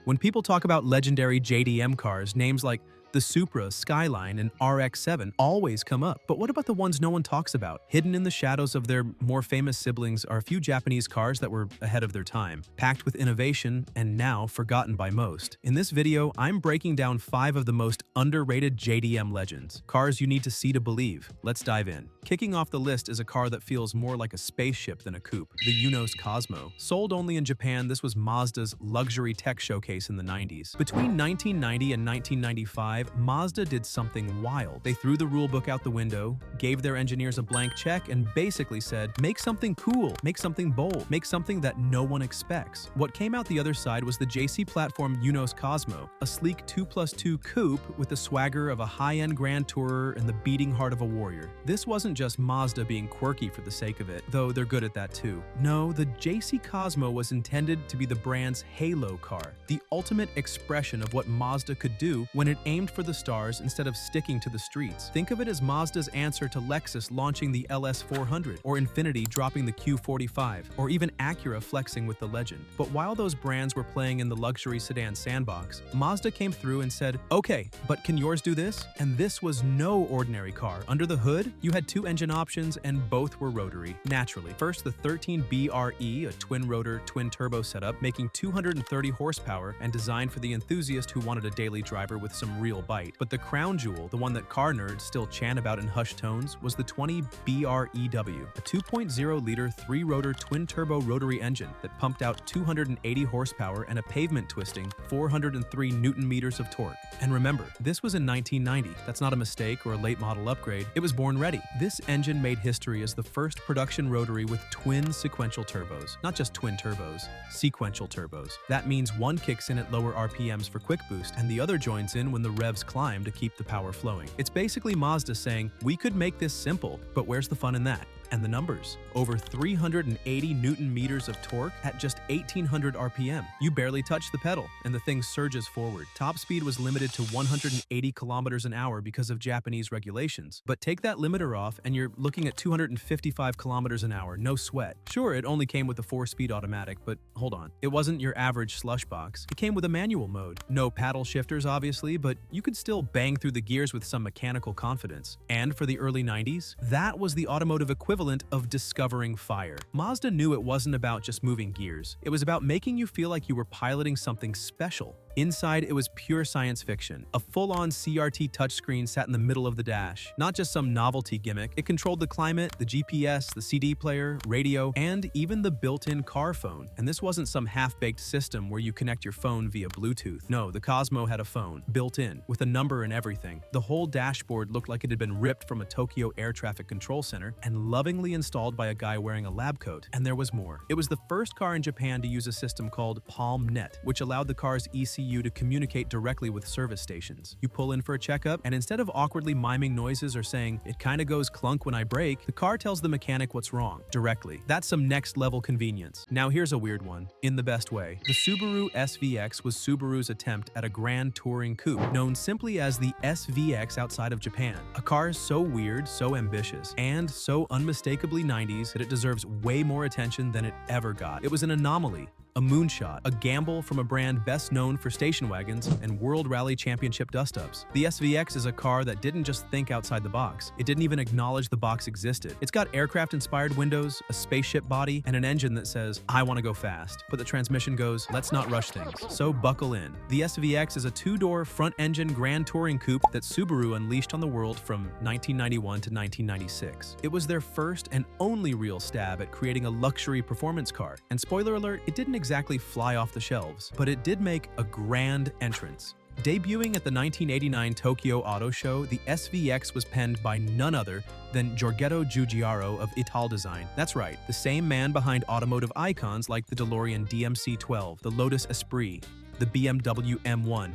When people talk about legendary JDM cars, names like the Supra, Skyline, and RX-7 always come up. But what about the ones no one talks about? Hidden in the shadows of their more famous siblings are a few Japanese cars that were ahead of their time, packed with innovation and now forgotten by most. In this video, I'm breaking down 5 of the most underrated JDM legends, cars you need to see to believe. Let's dive in. Kicking off the list is a car that feels more like a spaceship than a coupe, the Cosmo. Sold only in Japan, this was Mazda's luxury tech showcase in the 90s. Between 1990 and 1995, Mazda did something wild. They threw the rulebook out the window, gave their engineers a blank check, and basically said, make something cool, make something bold, make something that no one expects. What came out the other side was the JC platform Cosmo, a sleek 2+2 coupe with the swagger of a high-end Grand Tourer and the beating heart of a warrior. This wasn't just Mazda being quirky for the sake of it, though they're good at that too. No, the JC Cosmo was intended to be the brand's halo car, the ultimate expression of what Mazda could do when it aimed for the stars instead of sticking to the streets. Think of it as Mazda's answer to Lexus launching the LS400, or Infiniti dropping the Q45, or even Acura flexing with the Legend. But while those brands were playing in the luxury sedan sandbox, Mazda came through and said, okay, but can yours do this? And this was no ordinary car. Under the hood, you had 2 engine options and both were rotary, naturally. First, the 13BRE, a twin-rotor, twin-turbo setup, making 230 horsepower and designed for the enthusiast who wanted a daily driver with some real bite. But the crown jewel, the one that car nerds still chant about in hushed tones, was the 20BREW, a 2.0-liter 3-rotor twin-turbo rotary engine that pumped out 280 horsepower and a pavement-twisting 403 newton-meters of torque. And remember, this was in 1990. That's not a mistake or a late-model upgrade. It was born ready. This engine made history as the first production rotary with twin sequential turbos. Not just twin turbos, sequential turbos. That means one kicks in at lower RPMs for quick boost, and the other joins in when the revs climb to keep the power flowing. It's basically Mazda saying, we could make this simple, but where's the fun in that? And the numbers. Over 380 newton-meters of torque at just 1800 RPM. You barely touch the pedal, and the thing surges forward. Top speed was limited to 180 kilometers an hour because of Japanese regulations. But take that limiter off, and you're looking at 255 kilometers an hour, no sweat. Sure, it only came with a 4-speed automatic, but hold on. It wasn't your average slush box. It came with a manual mode. No paddle shifters, obviously, but you could still bang through the gears with some mechanical confidence. And for the early 90s, that was the automotive equivalent of discovering fire. Mazda knew it wasn't about just moving gears. It was about making you feel like you were piloting something special. Inside, it was pure science fiction. A full-on CRT touchscreen sat in the middle of the dash. Not just some novelty gimmick, it controlled the climate, the GPS, the CD player, radio, and even the built-in car phone. And this wasn't some half-baked system where you connect your phone via Bluetooth. No, the Cosmo had a phone, built in, with a number and everything. The whole dashboard looked like it had been ripped from a Tokyo air traffic control center and lovingly installed by a guy wearing a lab coat. And there was more. It was the first car in Japan to use a system called PalmNet, which allowed the car's ECU to communicate directly with service stations. You pull in for a checkup, and instead of awkwardly miming noises or saying, it kinda goes clunk when I brake, the car tells the mechanic what's wrong, directly. That's some next-level convenience. Now here's a weird one, in the best way. The Subaru SVX was Subaru's attempt at a grand touring coupe, known simply as the SVX outside of Japan. A car so weird, so ambitious, and so unmistakably 90s that it deserves way more attention than it ever got. It was an anomaly. A moonshot, a gamble from a brand best known for station wagons and World Rally Championship dust-ups. The SVX is a car that didn't just think outside the box. It didn't even acknowledge the box existed. It's got aircraft-inspired windows, a spaceship body, and an engine that says, I want to go fast. But the transmission goes, let's not rush things. So buckle in. The SVX is a 2-door, front-engine grand touring coupe that Subaru unleashed on the world from 1991 to 1996. It was their first and only real stab at creating a luxury performance car. And spoiler alert, it didn't exactly fly off the shelves, but it did make a grand entrance. Debuting at the 1989 Tokyo Auto Show, the SVX was penned by none other than Giorgetto Giugiaro of Italdesign. That's right, the same man behind automotive icons like the DeLorean DMC-12, the Lotus Esprit, the BMW M1,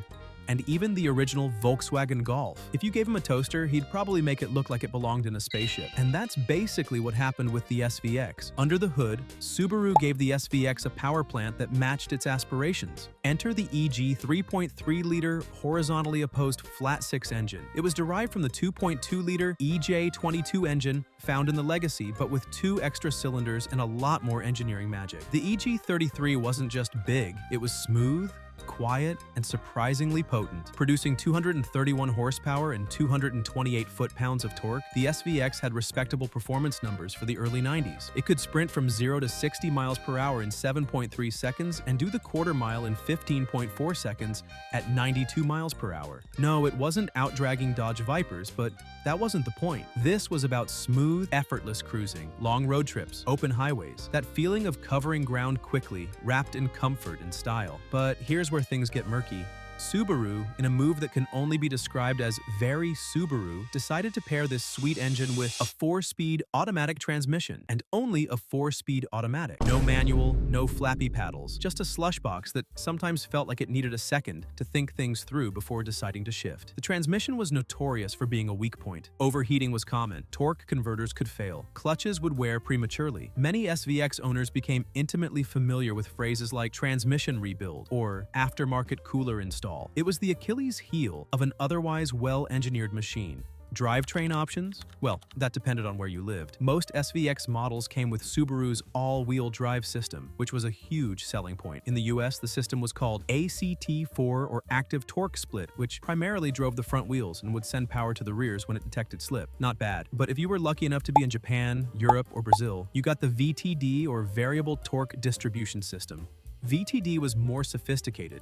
and even the original Volkswagen Golf. If you gave him a toaster, he'd probably make it look like it belonged in a spaceship. And that's basically what happened with the SVX. Under the hood, Subaru gave the SVX a power plant that matched its aspirations. Enter the EG 3.3-liter horizontally opposed flat-six engine. It was derived from the 2.2-liter EJ22 engine found in the Legacy, but with 2 extra cylinders and a lot more engineering magic. The EG33 wasn't just big, it was smooth, quiet, and surprisingly potent. Producing 231 horsepower and 228 foot-pounds of torque, the SVX had respectable performance numbers for the early 90s. It could sprint from 0 to 60 miles per hour in 7.3 seconds and do the quarter mile in 15.4 seconds at 92 miles per hour. No, it wasn't out-dragging Dodge Vipers, but that wasn't the point. This was about smooth, effortless cruising, long road trips, open highways, that feeling of covering ground quickly, wrapped in comfort and style. But here's where things get murky. Subaru, in a move that can only be described as very Subaru, decided to pair this sweet engine with a 4-speed automatic transmission, and only a 4-speed automatic. No manual, no flappy paddles, just a slush box that sometimes felt like it needed a second to think things through before deciding to shift. The transmission was notorious for being a weak point. Overheating was common, torque converters could fail, clutches would wear prematurely. Many SVX owners became intimately familiar with phrases like transmission rebuild or aftermarket cooler install. It was the Achilles heel of an otherwise well-engineered machine. Drivetrain options? Well, that depended on where you lived. Most SVX models came with Subaru's all-wheel drive system, which was a huge selling point. In the US, the system was called ACT4 or Active Torque Split, which primarily drove the front wheels and would send power to the rears when it detected slip. Not bad. But if you were lucky enough to be in Japan, Europe, or Brazil, you got the VTD or Variable Torque Distribution System. VTD was more sophisticated,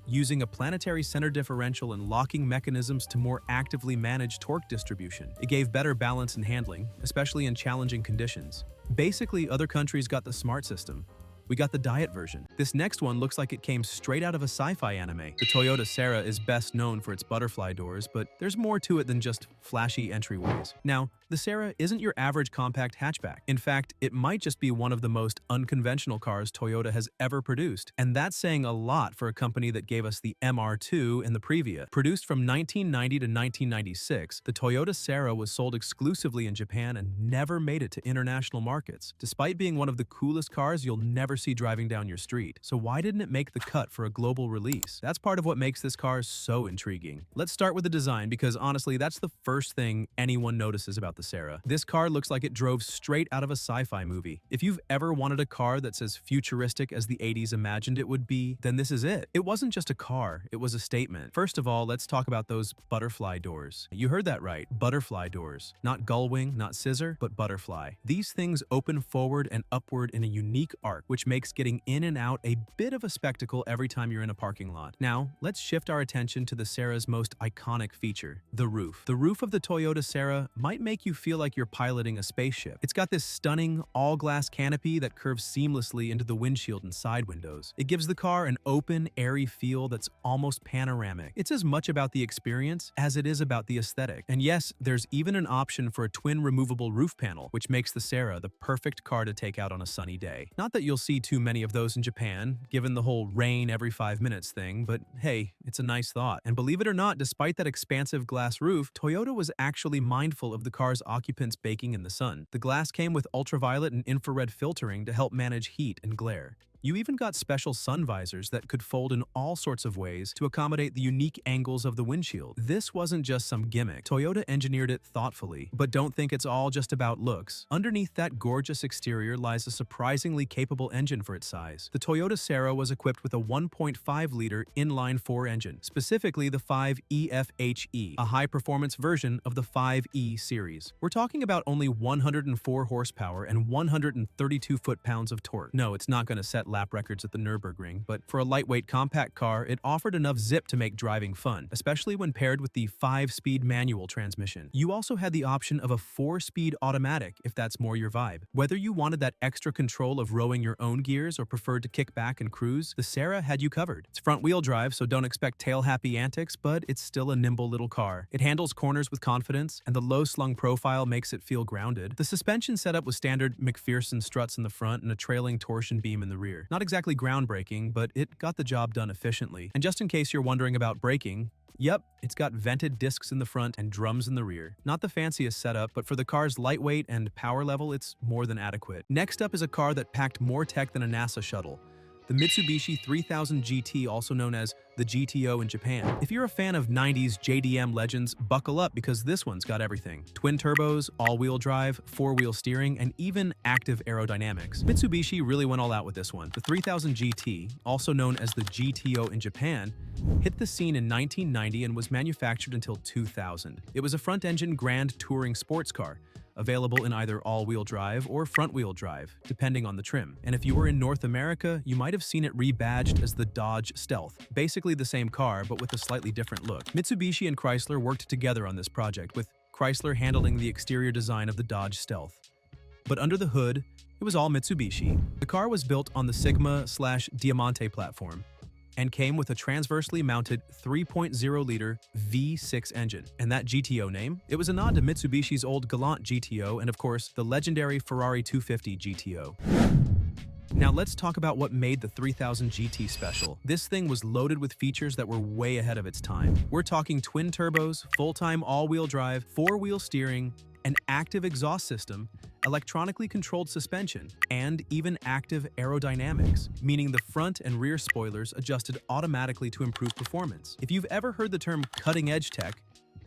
using a planetary center differential and locking mechanisms to more actively manage torque distribution. It gave better balance and handling, especially in challenging conditions. Basically, other countries got the smart system. We got the diet version. This next one looks like it came straight out of a sci-fi anime. The Toyota Serra is best known for its butterfly doors, but there's more to it than just flashy entryways. Now, the Serra isn't your average compact hatchback. In fact, it might just be one of the most unconventional cars Toyota has ever produced. And that's saying a lot for a company that gave us the MR2 and the Previa. Produced from 1990 to 1996, the Toyota Serra was sold exclusively in Japan and never made it to international markets, despite being one of the coolest cars you'll never see driving down your street. So why didn't it make the cut for a global release? That's part of what makes this car so intriguing. Let's start with the design, because honestly, that's the first thing anyone notices about the Serra. This car looks like it drove straight out of a sci-fi movie. If you've ever wanted a car that's as futuristic as the 80s imagined it would be, then this is it. It wasn't just a car, it was a statement. First of all, let's talk about those butterfly doors. You heard that right, butterfly doors. Not gull-wing, not scissor, but butterfly. These things open forward and upward in a unique arc, which makes getting in and out a bit of a spectacle every time you're in a parking lot. Now, let's shift our attention to the Serra's most iconic feature, the roof. The roof of the Toyota Serra might make you feel like you're piloting a spaceship. It's got this stunning all-glass canopy that curves seamlessly into the windshield and side windows. It gives the car an open, airy feel that's almost panoramic. It's as much about the experience as it is about the aesthetic. And yes, there's even an option for a twin removable roof panel, which makes the Serra the perfect car to take out on a sunny day. Not that you'll see too many of those in Japan, given the whole rain every 5 minutes thing, but hey, it's a nice thought. And believe it or not, despite that expansive glass roof, Toyota was actually mindful of the car's occupants baking in the sun. The glass came with ultraviolet and infrared filtering to help manage heat and glare. You even got special sun visors that could fold in all sorts of ways to accommodate the unique angles of the windshield. This wasn't just some gimmick. Toyota engineered it thoughtfully. But don't think it's all just about looks. Underneath that gorgeous exterior lies a surprisingly capable engine for its size. The Toyota Serra was equipped with a 1.5-liter inline-4 engine, specifically the 5e-FHE, a high-performance version of the 5e series. We're talking about only 104 horsepower and 132 foot-pounds of torque. No, it's not going to set lap records at the Nürburgring, but for a lightweight compact car, it offered enough zip to make driving fun, especially when paired with the 5-speed manual transmission. You also had the option of a 4-speed automatic if that's more your vibe. Whether you wanted that extra control of rowing your own gears or preferred to kick back and cruise, the Serra had you covered. It's front-wheel drive, so don't expect tail-happy antics, but it's still a nimble little car. It handles corners with confidence, and the low-slung profile makes it feel grounded. The suspension setup was standard McPherson struts in the front and a trailing torsion beam in the rear. Not exactly groundbreaking, but it got the job done efficiently. And just in case you're wondering about braking, yep, it's got vented discs in the front and drums in the rear. Not the fanciest setup, but for the car's lightweight and power level, it's more than adequate. Next up is a car that packed more tech than a NASA shuttle. the Mitsubishi 3000 GT, also known as the GTO in Japan. If you're a fan of 90s JDM legends, buckle up because this one's got everything. Twin turbos, all-wheel drive, four-wheel steering, and even active aerodynamics. Mitsubishi really went all out with this one. The 3000 GT, also known as the GTO in Japan, hit the scene in 1990 and was manufactured until 2000. It was a front-engine grand touring sports car, available in either all-wheel drive or front-wheel drive, depending on the trim. And if you were in North America, you might have seen it rebadged as the Dodge Stealth. Basically the same car, but with a slightly different look. Mitsubishi and Chrysler worked together on this project, with Chrysler handling the exterior design of the Dodge Stealth. But under the hood, it was all Mitsubishi. The car was built on the Sigma/Diamante platform, and came with a transversely mounted 3.0-liter V6 engine. And that GTO name? It was a nod to Mitsubishi's old Galant GTO and, of course, the legendary Ferrari 250 GTO. Now let's talk about what made the 3000 GT special. This thing was loaded with features that were way ahead of its time. We're talking twin turbos, full-time all-wheel drive, four-wheel steering, an active exhaust system, electronically controlled suspension, and even active aerodynamics, meaning the front and rear spoilers adjusted automatically to improve performance. If you've ever heard the term cutting-edge tech,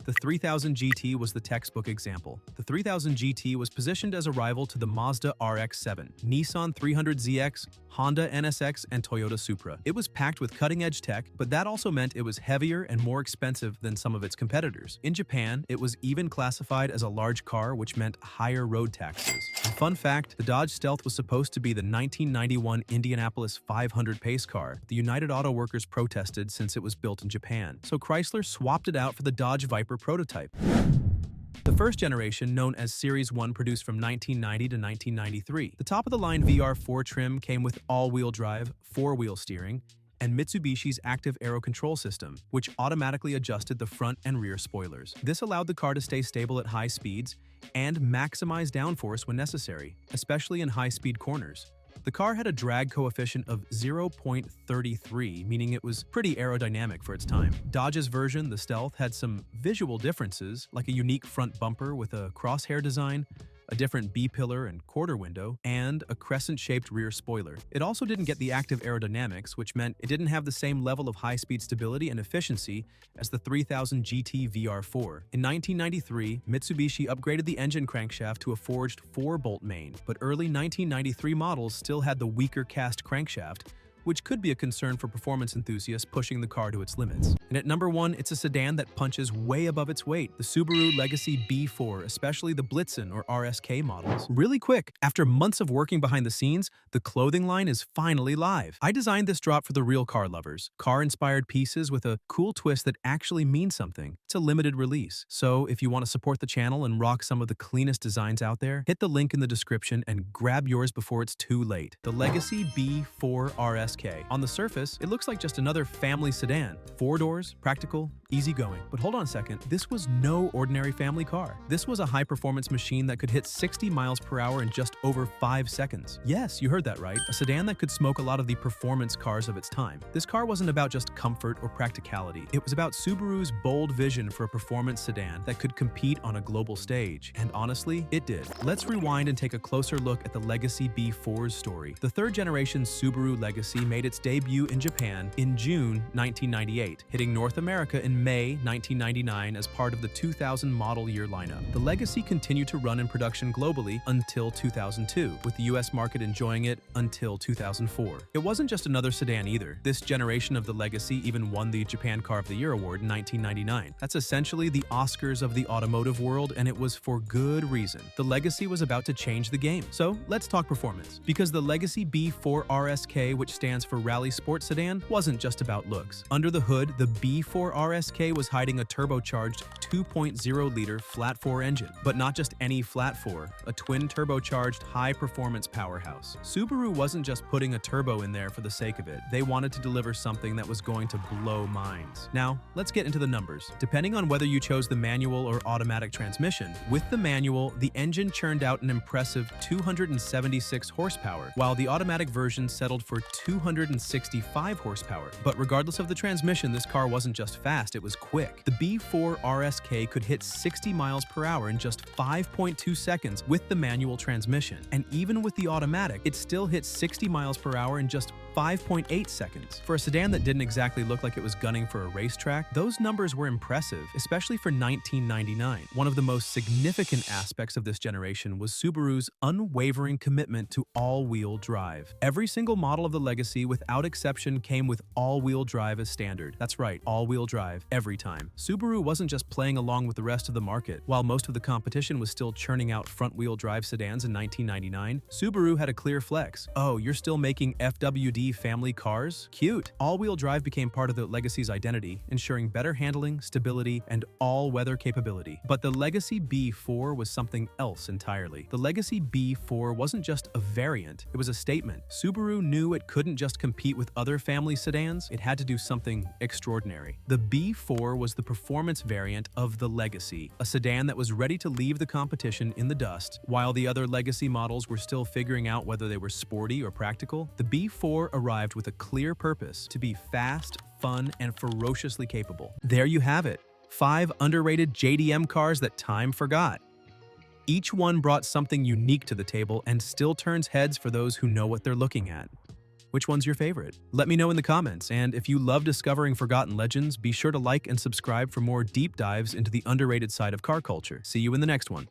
the 3000 GT was the textbook example. The 3000 GT was positioned as a rival to the Mazda RX-7, Nissan 300ZX, Honda NSX, and Toyota Supra. It was packed with cutting-edge tech, but that also meant it was heavier and more expensive than some of its competitors. In Japan, it was even classified as a large car, which meant higher road taxes. And fun fact, the Dodge Stealth was supposed to be the 1991 Indianapolis 500 pace car. The United Auto Workers protested since it was built in Japan, so Chrysler swapped it out for the Dodge Viper prototype. The first generation, known as Series 1, produced from 1990 to 1993. The top-of-the-line VR4 trim came with all-wheel drive, four-wheel steering, and Mitsubishi's active aero control system, which automatically adjusted the front and rear spoilers. This allowed the car to stay stable at high speeds and maximize downforce when necessary, especially in high-speed corners. The car had a drag coefficient of 0.33, meaning it was pretty aerodynamic for its time. Dodge's version, the Stealth, had some visual differences, like a unique front bumper with a crosshair design, a different B-pillar and quarter window, and a crescent-shaped rear spoiler. It also didn't get the active aerodynamics, which meant it didn't have the same level of high-speed stability and efficiency as the 3000 GT VR4. In 1993, Mitsubishi upgraded the engine crankshaft to a forged 4-bolt main, but early 1993 models still had the weaker cast crankshaft, which could be a concern for performance enthusiasts pushing the car to its limits. And at number 1, it's a sedan that punches way above its weight, the Subaru Legacy B4, especially the Blitzen or RSK models. Really quick, after months of working behind the scenes, the clothing line is finally live. I designed this drop for the real car lovers, car-inspired pieces with a cool twist that actually means something. It's a limited release, so if you want to support the channel and rock some of the cleanest designs out there, hit the link in the description and grab yours before it's too late. The Legacy B4 RSK. On the surface, it looks like just another family sedan. 4 doors, practical, easygoing. But hold on a second, this was no ordinary family car. This was a high-performance machine that could hit 60 miles per hour in just over 5 seconds. Yes, you heard that right. A sedan that could smoke a lot of the performance cars of its time. This car wasn't about just comfort or practicality. It was about Subaru's bold vision for a performance sedan that could compete on a global stage. And honestly, it did. Let's rewind and take a closer look at the Legacy B4's story. The third-generation Subaru Legacy made its debut in Japan in June 1998, hitting North America in May 1999 as part of the 2000 model year lineup. The Legacy continued to run in production globally until 2002, with the US market enjoying it until 2004. It wasn't just another sedan either. This generation of the Legacy even won the Japan Car of the Year award in 1999. That's essentially the Oscars of the automotive world, and it was for good reason. The Legacy was about to change the game. So let's talk performance. Because the Legacy B4 RSK, which stands for Rally Sports Sedan, wasn't just about looks. Under the hood, the B4 RSK was hiding a turbocharged 2.0-liter flat-4 engine. But not just any flat-4, a twin turbocharged high-performance powerhouse. Subaru wasn't just putting a turbo in there for the sake of it. They wanted to deliver something that was going to blow minds. Now, let's get into the numbers. Depending on whether you chose the manual or automatic transmission, with the manual, the engine churned out an impressive 276 horsepower, while the automatic version settled for 265 horsepower. But regardless of the transmission, this car wasn't just fast, it was quick. The B4 RSK could hit 60 miles per hour in just 5.2 seconds with the manual transmission. And even with the automatic, it still hit 60 miles per hour in just 5.8 seconds. For a sedan that didn't exactly look like it was gunning for a racetrack, those numbers were impressive, especially for 1999. One of the most significant aspects of this generation was Subaru's unwavering commitment to all-wheel drive. Every single model of the Legacy, without exception, came with all-wheel drive as standard. That's right, all-wheel drive, every time. Subaru wasn't just playing along with the rest of the market. While most of the competition was still churning out front-wheel drive sedans in 1999, Subaru had a clear flex. Oh, you're still making FWD family cars? Cute! All-wheel drive became part of the Legacy's identity, ensuring better handling, stability, and all-weather capability. But the Legacy B4 was something else entirely. The Legacy B4 wasn't just a variant, it was a statement. Subaru knew it couldn't just compete with other family sedans, it had to do something extraordinary. The B4 was the performance variant of the Legacy, a sedan that was ready to leave the competition in the dust. While the other Legacy models were still figuring out whether they were sporty or practical, the B4 arrived with a clear purpose: to be fast, fun, and ferociously capable. There you have it, 5 underrated JDM cars that time forgot. Each one brought something unique to the table and still turns heads for those who know what they're looking at. Which one's your favorite? Let me know in the comments, and if you love discovering forgotten legends, be sure to like and subscribe for more deep dives into the underrated side of car culture. See you in the next one.